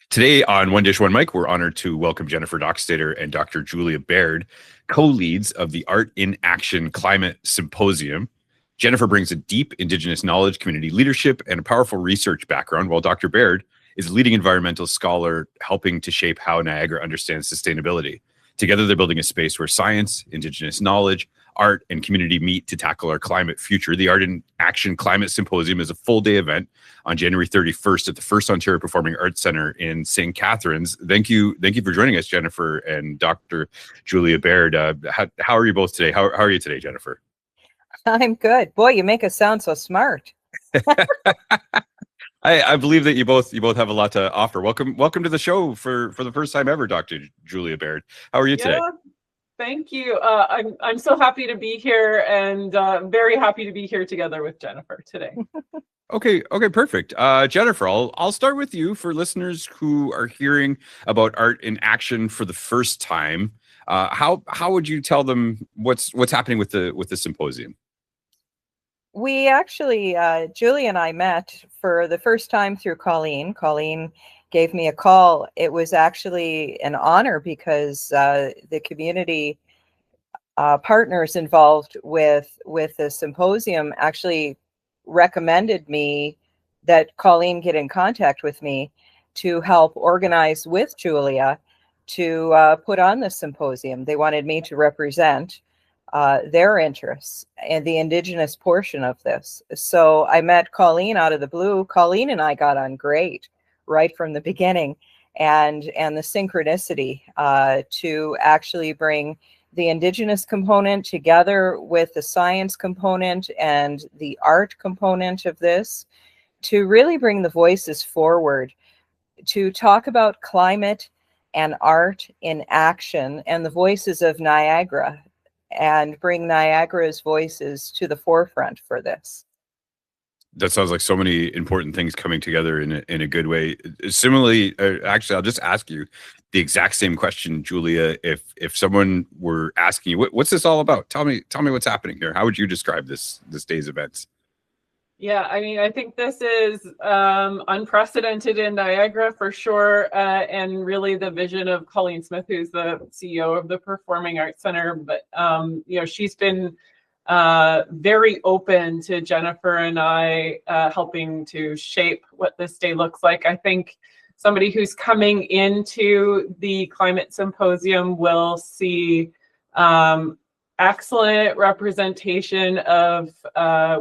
Today on One Dish, One Mic, we're honored to welcome Jennifer Dockstader and Dr. Julia Baird, co-leads of the Art in Action Climate Symposium. Jennifer brings a deep Indigenous knowledge, community leadership, and a powerful research background, while Dr. Baird is a leading environmental scholar helping to shape how Niagara understands sustainability. Together, they're building a space where science, Indigenous knowledge, art, and community meet to tackle our climate future. The Art in Action Climate Symposium is a full-day event on January 31st at the First Ontario Performing Arts Centre in St. Catharines. Thank you for joining us, Jennifer and Dr. Julia Baird. How are you both today? How are you today, Jennifer? I'm good. Boy, you make us sound so smart. I believe that you both have a lot to offer. Welcome to the show for the first time ever, Dr. Julia Baird. How are you today? Thank you. I'm so happy to be here, and very happy to be here together with Jennifer today. Okay, perfect. Jennifer, I'll start with you for listeners who are hearing about Art in Action for the first time. How would you tell them what's happening with the symposium? We actually, Julie and I met for the first time through Colleen. Colleen gave me a call. It was actually an honor because the community partners involved with the symposium actually recommended me that Colleen get in contact with me to help organize with Julia to put on the symposium. They wanted me to represent their interests and the Indigenous portion of this. So I met Colleen out of the blue. Colleen and I got on great right from the beginning, and the synchronicity to actually bring the Indigenous component together with the science component and the art component of this to really bring the voices forward to talk about climate and art in action and the voices of Niagara, and bring Niagara's voices to the forefront for this. That sounds like so many important things coming together in a good way. Similarly, actually, I'll just ask you the exact same question, Julia. If someone were asking you, what's this all about? Tell me what's happening here. How would you describe this day's events? Yeah, I mean, I think this is unprecedented in Niagara for sure, and really the vision of Colleen Smith, who's the CEO of the Performing Arts Centre. But she's been very open to Jennifer and I helping to shape what this day looks like. I think somebody who's coming into the climate symposium will see excellent representation of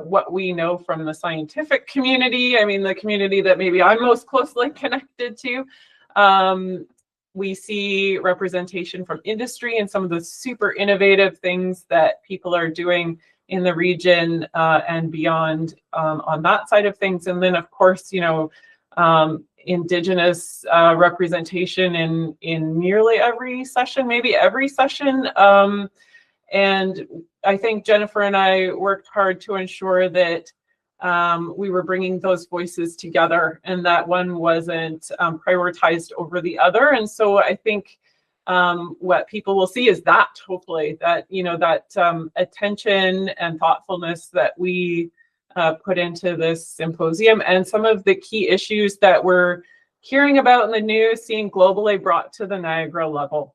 what we know from the scientific community. I mean, the community that maybe I'm most closely connected to. We see representation from industry and some of the super innovative things that people are doing in the region and beyond on that side of things. And then, of course, Indigenous representation in nearly every session, maybe every session. And I think Jennifer and I worked hard to ensure that we were bringing those voices together and that one wasn't prioritized over the other. And so I think what people will see is that, hopefully, that, that attention and thoughtfulness that we put into this symposium, and some of the key issues that we're hearing about in the news, seeing globally, brought to the Niagara level.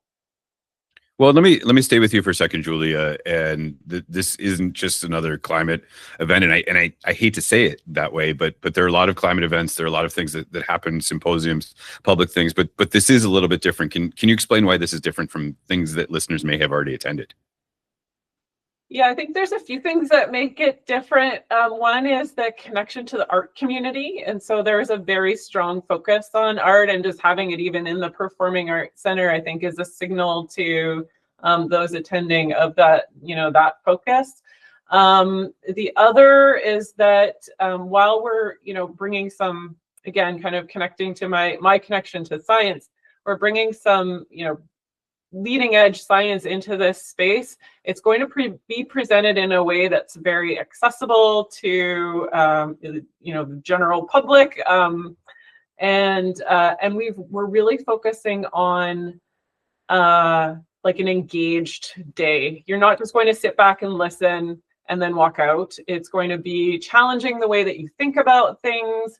Well, let me stay with you for a second, Julia. And this isn't just another climate event, and I hate to say it that way, but there are a lot of climate events. There are a lot of things that happen, symposiums, public things, but this is a little bit different. Can you explain why this is different from things that listeners may have already attended? Yeah, I think there's a few things that make it different. One is the connection to the art community. And so there's a very strong focus on art, and just having it even in the Performing Arts Centre, I think, is a signal to those attending of that, that focus. The other is that while we're, bringing some, again, kind of connecting to my connection to science, we're bringing some, leading edge science into this space. It's going to be presented in a way that's very accessible to the general public, and we're really focusing on like an engaged day. You're not just going to sit back and listen and then walk out. It's going to be challenging the way that you think about things.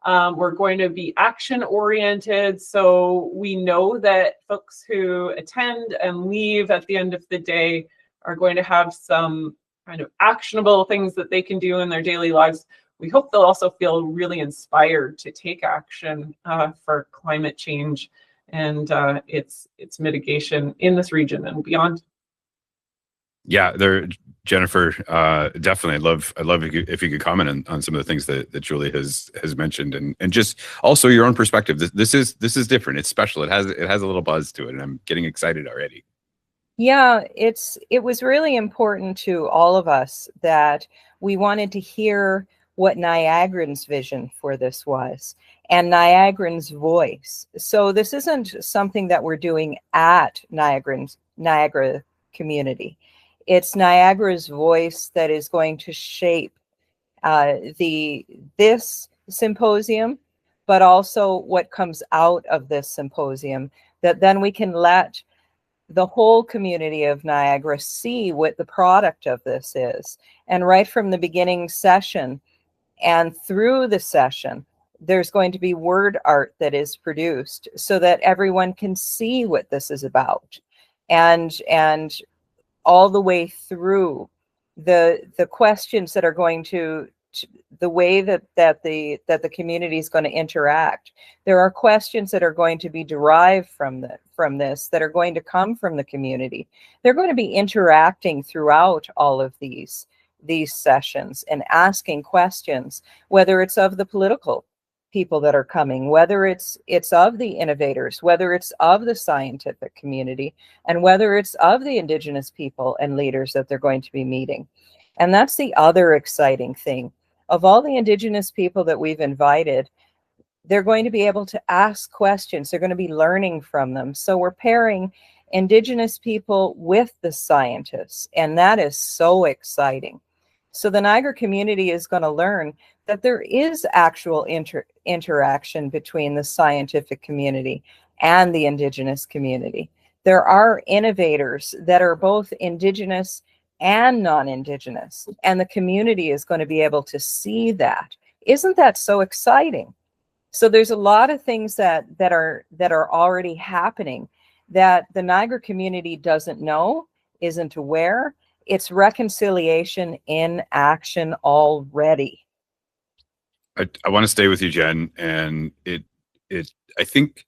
We're going to be action oriented. So we know that folks who attend and leave at the end of the day are going to have some kind of actionable things that they can do in their daily lives. We hope they'll also feel really inspired to take action for climate change and its mitigation in this region and beyond. Yeah, Jennifer, definitely. I'd love if you could comment on some of the things that Julie has mentioned, and just also your own perspective. This is different. It's special. It has a little buzz to it, and I'm getting excited already. Yeah, it was really important to all of us that we wanted to hear what Niagarans' vision for this was and Niagarans' voice. So this isn't something that we're doing at Niagara community. It's Niagara's voice that is going to shape this symposium, but also what comes out of this symposium, that then we can let the whole community of Niagara see what the product of this is. And right from the beginning session and through the session, there's going to be word art that is produced so that everyone can see what this is about. And all the way through the questions that are going to the way that the community is going to interact. There are questions that are going to be derived from this that are going to come from the community. They're going to be interacting throughout all of these sessions and asking questions, whether it's of the political people that are coming, whether it's of the innovators, whether it's of the scientific community, and whether it's of the Indigenous people and leaders that they're going to be meeting. And that's the other exciting thing. Of all the Indigenous people that we've invited, they're going to be able to ask questions. They're going to be learning from them. So we're pairing Indigenous people with the scientists, and that is so exciting. So the Niagara community is going to learn that there is actual interaction between the scientific community and the Indigenous community. There are innovators that are both Indigenous and non-Indigenous, and the community is going to be able to see that. Isn't that so exciting? So there's a lot of things that are already happening that the Niagara community doesn't know, isn't aware. It's reconciliation in action already. I want to stay with you, Jen, and I think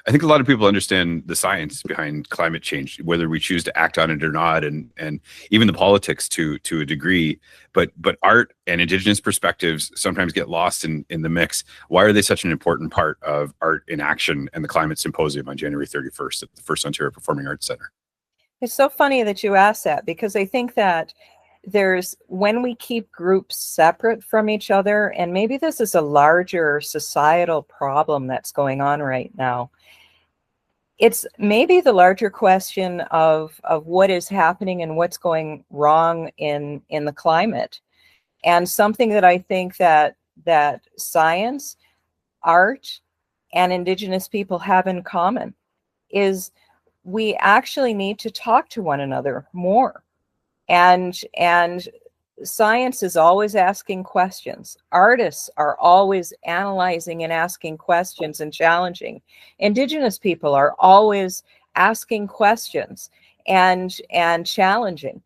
a lot of people understand the science behind climate change, whether we choose to act on it or not, and even the politics to a degree. But art and Indigenous perspectives sometimes get lost in the mix. Why are they such an important part of Art in Action and the Climate Symposium on January 31st at the First Ontario Performing Arts Centre? It's so funny that you asked that, because I think that when we keep groups separate from each other, and maybe this is a larger societal problem that's going on right now, it's maybe the larger question of what is happening and what's going wrong in the climate. And something that I think that science, art, and Indigenous people have in common is we actually need to talk to one another more. And science is always asking questions. Artists are always analyzing and asking questions and challenging. Indigenous people are always asking questions and challenging.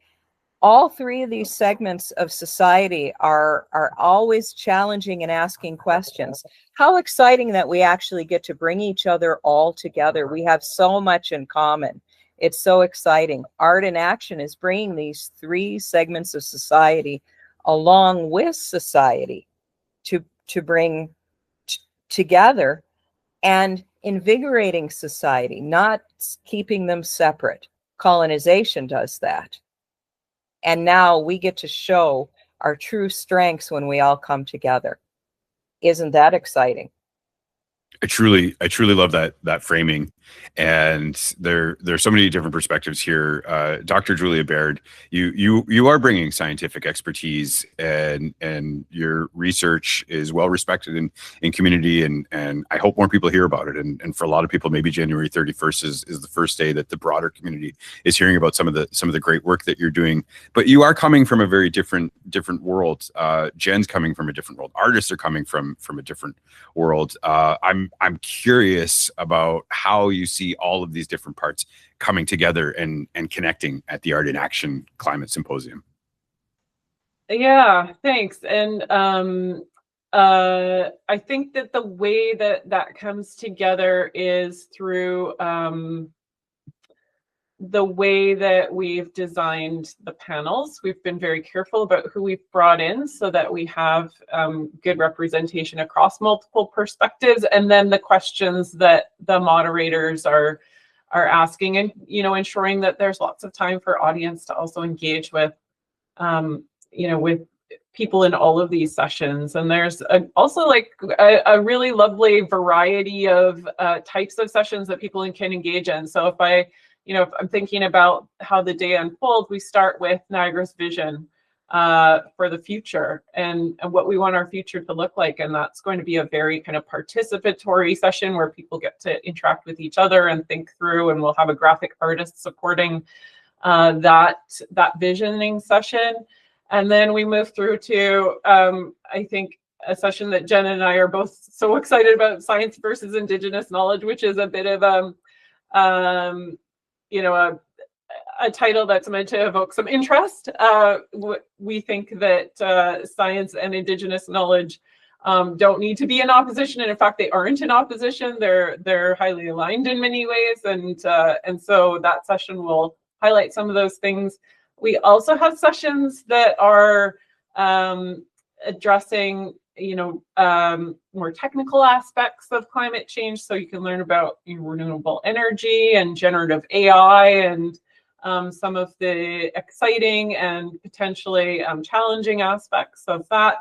All three of these segments of society are always challenging and asking questions. How exciting that we actually get to bring each other all together. We have so much in common. It's so exciting. Art in Action is bringing these three segments of society along with society to bring together and invigorating society, not keeping them separate. Colonization does that. And now we get to show our true strengths when we all come together. Isn't that exciting? I truly love that framing. And there's so many different perspectives here. Dr. Julia Baird, you are bringing scientific expertise, and your research is well respected in community, and I hope more people hear about it. And for a lot of people, maybe January 31st is the first day that the broader community is hearing about some of the great work that you're doing. But you are coming from a very different world. Jen's coming from a different world. Artists are coming from a different world. I'm curious about how you see all of these different parts coming together and connecting at the Art in Action Climate Symposium. Yeah, thanks. And I think that the way that comes together is through the way that we've designed the panels. We've been very careful about who we've brought in so that we have good representation across multiple perspectives, and then the questions that the moderators are asking, and ensuring that there's lots of time for audience to also engage with with people in all of these sessions. And there's also like a really lovely variety of types of sessions that people can engage in. So if I'm thinking about how the day unfolds, we start with Niagara's vision for the future and what we want our future to look like. And that's going to be a very kind of participatory session where people get to interact with each other and think through, and we'll have a graphic artist supporting that visioning session. And then we move through to, I think, a session that Jen and I are both so excited about, science versus Indigenous knowledge, which is a bit of a title that's meant to evoke some interest. We think that science and Indigenous knowledge don't need to be in opposition, and in fact, they aren't in opposition. They're highly aligned in many ways, and so that session will highlight some of those things. We also have sessions that are addressing more technical aspects of climate change, so you can learn about renewable energy and generative AI and some of the exciting and potentially challenging aspects of that,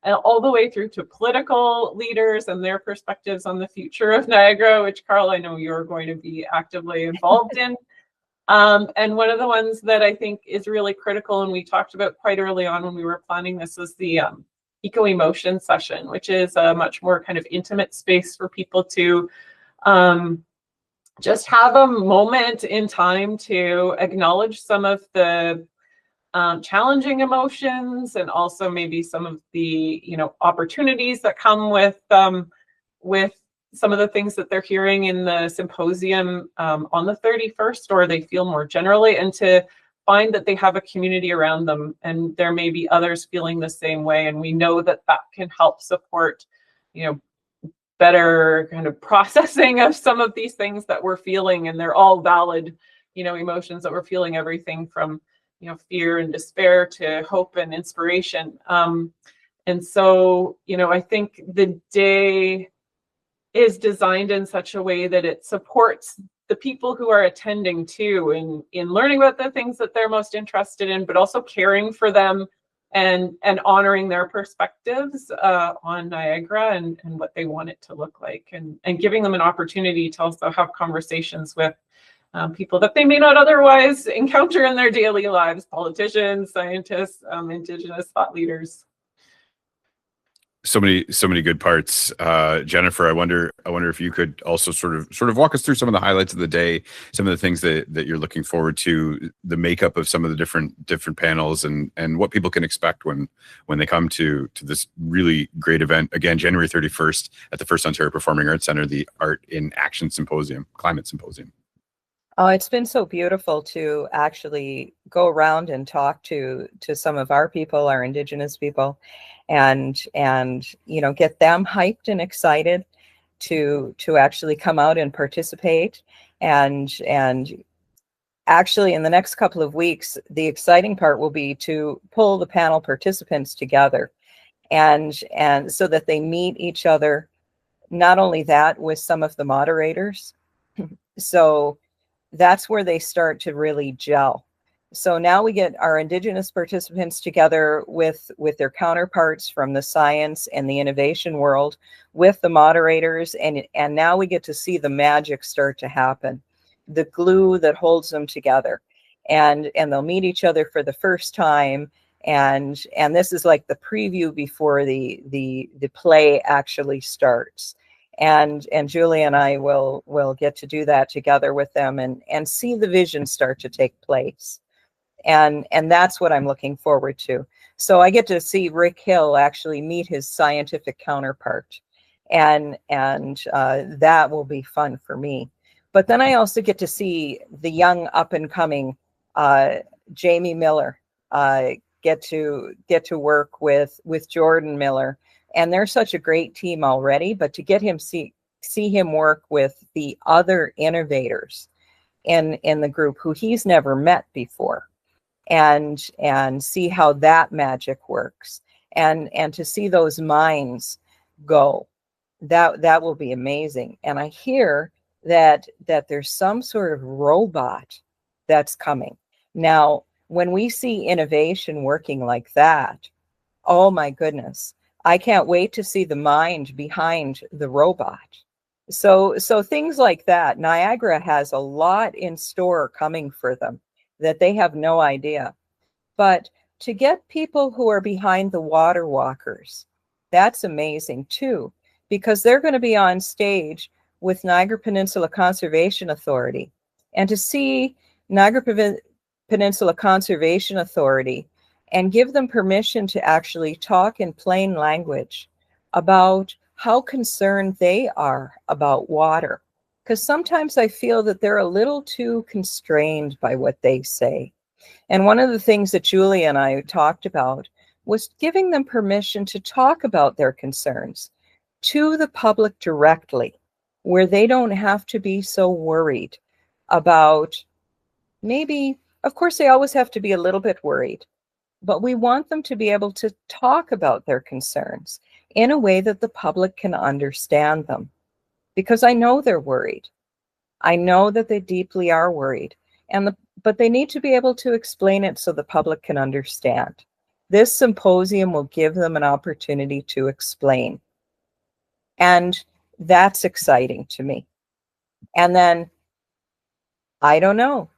and all the way through to political leaders and their perspectives on the future of Niagara, which, Carl, I know you're going to be actively involved in. And one of the ones that I think is really critical, and we talked about quite early on when we were planning this, is the eco-emotion session, which is a much more kind of intimate space for people to just have a moment in time to acknowledge some of the challenging emotions, and also maybe some of the opportunities that come with some of the things that they're hearing in the symposium on the 31st, or they feel more generally, and to find that they have a community around them, and there may be others feeling the same way. And we know that that can help support, better kind of processing of some of these things that we're feeling, and they're all valid, emotions that we're feeling, everything from, fear and despair to hope and inspiration. And so, I think the day is designed in such a way that it supports the people who are attending too in learning about the things that they're most interested in, but also caring for them and honoring their perspectives on Niagara and what they want it to look like, and giving them an opportunity to also have conversations with people that they may not otherwise encounter in their daily lives: politicians, scientists, Indigenous thought leaders. So many good parts. Jennifer, I wonder if you could also sort of walk us through some of the highlights of the day, some of the things that you're looking forward to, the makeup of some of the different panels, and what people can expect when they come to this really great event. Again, January 31st at the First Ontario Performing Arts Centre, the Art in Action Symposium, Climate Symposium. Oh, it's been so beautiful to actually go around and talk to some of our people, our Indigenous people, and get them hyped and excited to actually come out and participate. And actually, in the next couple of weeks, the exciting part will be to pull the panel participants together, and so that they meet each other. Not only that, with some of the moderators. So that's where they start to really gel. So now we get our Indigenous participants together with their counterparts from the science and the innovation world, with the moderators, and now we get to see the magic start to happen, the glue that holds them together. And they'll meet each other for the first time, and this is like the preview before the play actually starts. And Julie and I will get to do that together with them and see the vision start to take place. And that's what I'm looking forward to. So I get to see Rick Hill actually meet his scientific counterpart, and that will be fun for me. But then I also get to see the young up and coming Jamie Miller, get to work with Jordan Miller, and they're such a great team already. But to get him see him work with the other innovators in the group who he's never met before, and see how that magic works, and to see those minds go, that will be amazing. And I hear that there's some sort of robot that's coming. Now, when we see innovation working like that, oh my goodness, I can't wait to see the mind behind the robot. So things like that, Niagara has a lot in store coming for them that they have no idea. But to get people who are behind the water walkers, that's amazing too, because they're going to be on stage with Niagara Peninsula Conservation Authority. And to see Niagara Peninsula Conservation Authority and give them permission to actually talk in plain language about how concerned they are about water. Because sometimes I feel that they're a little too constrained by what they say. And one of the things that Julie and I talked about was giving them permission to talk about their concerns to the public directly, where they don't have to be so worried about, maybe, of course, they always have to be a little bit worried, but we want them to be able to talk about their concerns in a way that the public can understand them. Because I know they're worried. I know that they deeply are worried. But they need to be able to explain it so the public can understand. This symposium will give them an opportunity to explain. And that's exciting to me. And then, I don't know,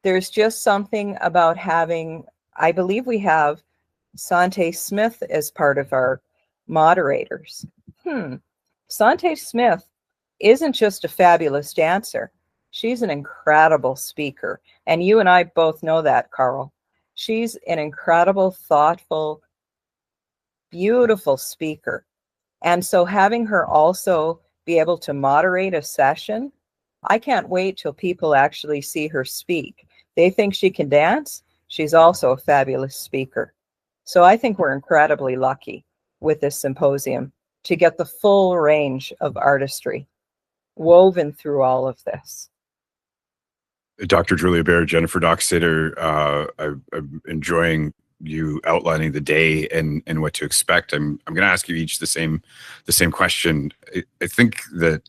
there's just something about having, I believe we have Sante Smith as part of our moderators. Sante Smith isn't just a fabulous dancer. She's an incredible speaker. And you and I both know that, Carl. She's an incredible, thoughtful, beautiful speaker. And so having her also be able to moderate a session, I can't wait till people actually see her speak. They think she can dance. She's also a fabulous speaker. So I think we're incredibly lucky with this symposium to get the full range of artistry woven through all of this. Dr. Julia Baird, Jennifer Dockstader, I'm enjoying you outlining the day and what to expect. I'm going to ask you each the same question. I think that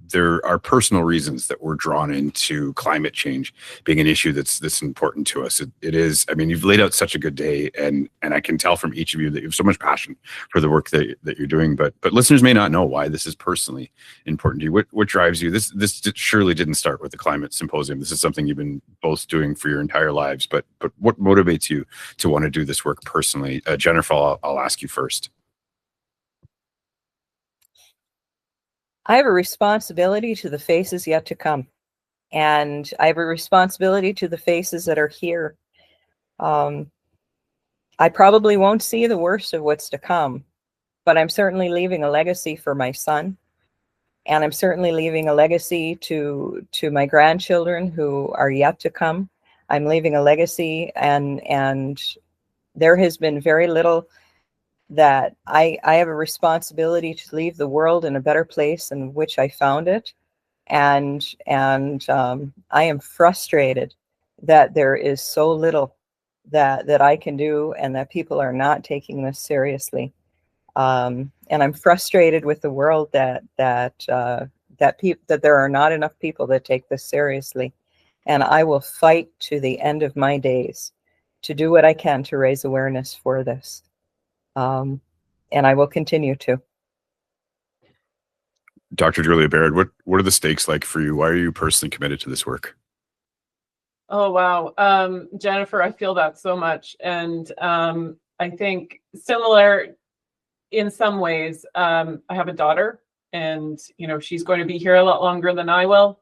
there are personal reasons that we're drawn into climate change being an issue that's important to us. It is. I mean, you've laid out such a good day, and I can tell from each of you that you have so much passion for the work that you're doing. But listeners may not know why this is personally important to you. What drives you? This surely didn't start with the climate symposium. This is something you've been both doing for your entire lives. But what motivates you to want to do this work personally? Jennifer, I'll ask you first. I have a responsibility to the faces yet to come. And I have a responsibility to the faces that are here. I probably won't see the worst of what's to come, but I'm certainly leaving a legacy for my son. And I'm certainly leaving a legacy to my grandchildren who are yet to come. I'm leaving a legacy, and there has been very little that I have a responsibility to leave the world in a better place in which I found it. And I am frustrated that there is so little that I can do, and that people are not taking this seriously. And I'm frustrated with the world that there are not enough people that take this seriously. and I will fight to the end of my days to do what I can to raise awareness for this. And I will continue to. Dr. Julia Baird, what are the stakes like for you? Why are you personally committed to this work? Oh, wow. Jennifer, I feel that so much. And I think similar in some ways. I have a daughter, and she's going to be here a lot longer than I will.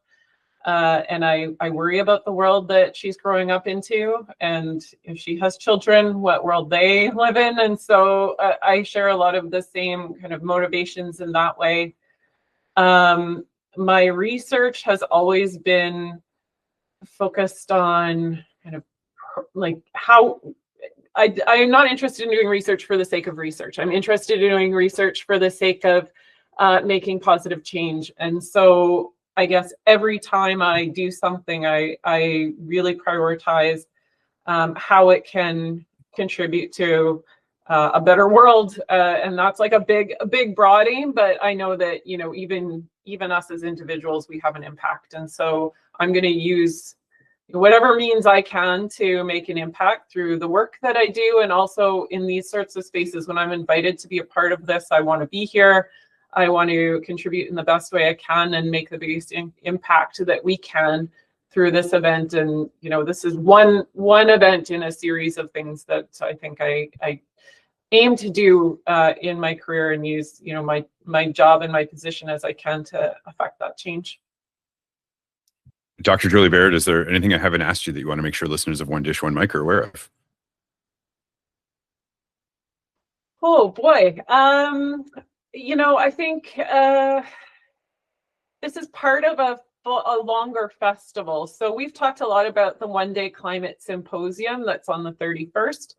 And I worry about the world that she's growing up into, and if she has children, what world they live in. And so I share a lot of the same kind of motivations in that way. My research has always been focused on kind of like how I'm not interested in doing research for the sake of research. I'm interested in doing research for the sake of making positive change. And so I guess every time I do something, I really prioritize how it can contribute to a better world. And that's like a big broad aim, but I know that, even us as individuals, we have an impact. And so I'm going to use whatever means I can to make an impact through the work that I do. And also in these sorts of spaces, when I'm invited to be a part of this, I want to be here. I want to contribute in the best way I can and make the biggest impact that we can through this event. And, this is one event in a series of things that I think I aim to do in my career, and use, my job and my position as I can to affect that change. Dr. Julia Baird, is there anything I haven't asked you that you want to make sure listeners of One Dish, One Mic are aware of? Oh boy. I think this is part of a longer festival. So we've talked a lot about the one-day climate symposium that's on the 31st.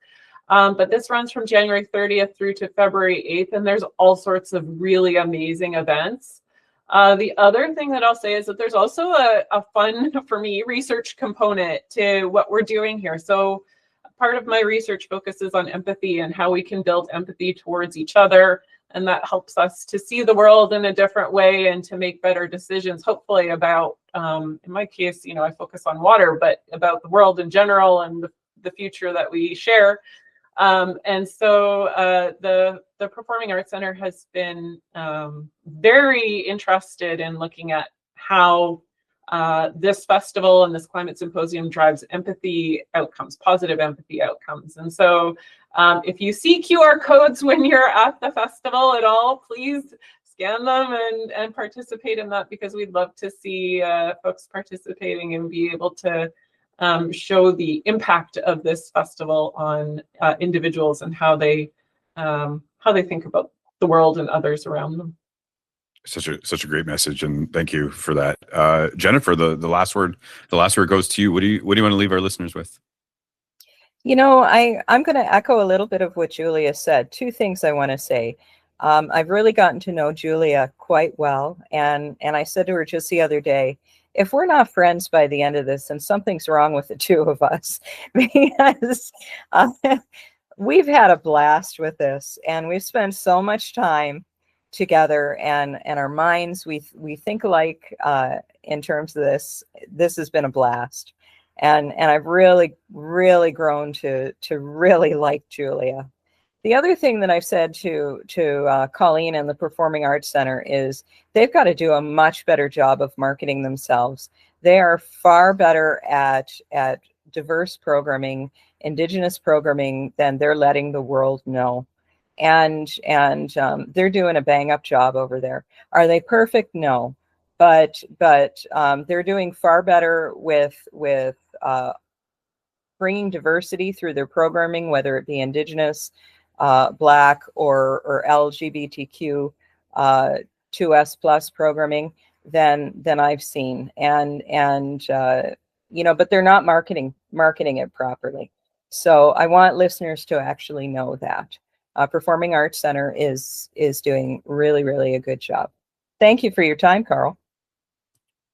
But this runs from January 30th through to February 8th, and there's all sorts of really amazing events. The other thing that I'll say is that there's also a fun, for me, research component to what we're doing here. So part of my research focuses on empathy and how we can build empathy towards each other. And that helps us to see the world in a different way and to make better decisions, hopefully about, in my case, I focus on water, but about the world in general and the future that we share. And so the Performing Arts Center has been very interested in looking at how this festival and this climate symposium drives empathy outcomes, positive empathy outcomes. And so if you see QR codes when you're at the festival at all, please scan them and participate in that, because we'd love to see folks participating and be able to show the impact of this festival on individuals and how they think about the world and others around them. Such a great message, and thank you for that. Jennifer, the last word goes to you. What do you want to leave our listeners with? I'm going to echo a little bit of what Julia said. Two things I want to say. I've really gotten to know Julia quite well, and I said to her just the other day, if we're not friends by the end of this, then something's wrong with the two of us, because we've had a blast with this, and we've spent so much time together, and our minds, we think alike in terms of this. This has been a blast, and I've really grown to really like Julia. The other thing that I've said to Colleen and the Performing Arts Center is they've got to do a much better job of marketing themselves. They are far better at diverse programming, Indigenous programming, than they're letting the world know. And they're doing a bang up job over there. Are they perfect? No, but they're doing far better with bringing diversity through their programming, whether it be Indigenous, Black, or LGBTQ 2S+ programming than I've seen, and but they're not marketing it properly. So I want listeners to actually know that Performing Arts Center is doing really a good job. Thank you for your time, Carl.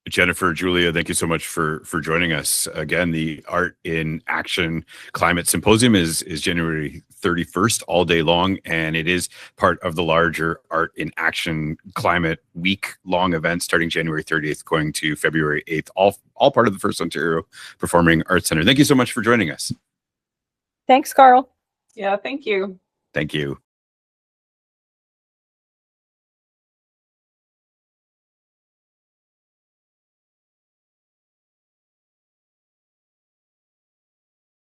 Jennifer, Julia, thank you so much for joining us. Again, the Art in Action Climate Symposium is January 31st, all day long, and it is part of the larger Art in Action Climate week-long event starting January 30th, going to February 8th, all part of the First Ontario Performing Arts Centre. Thank you so much for joining us. Thanks, Carl. Yeah, thank you. Thank you.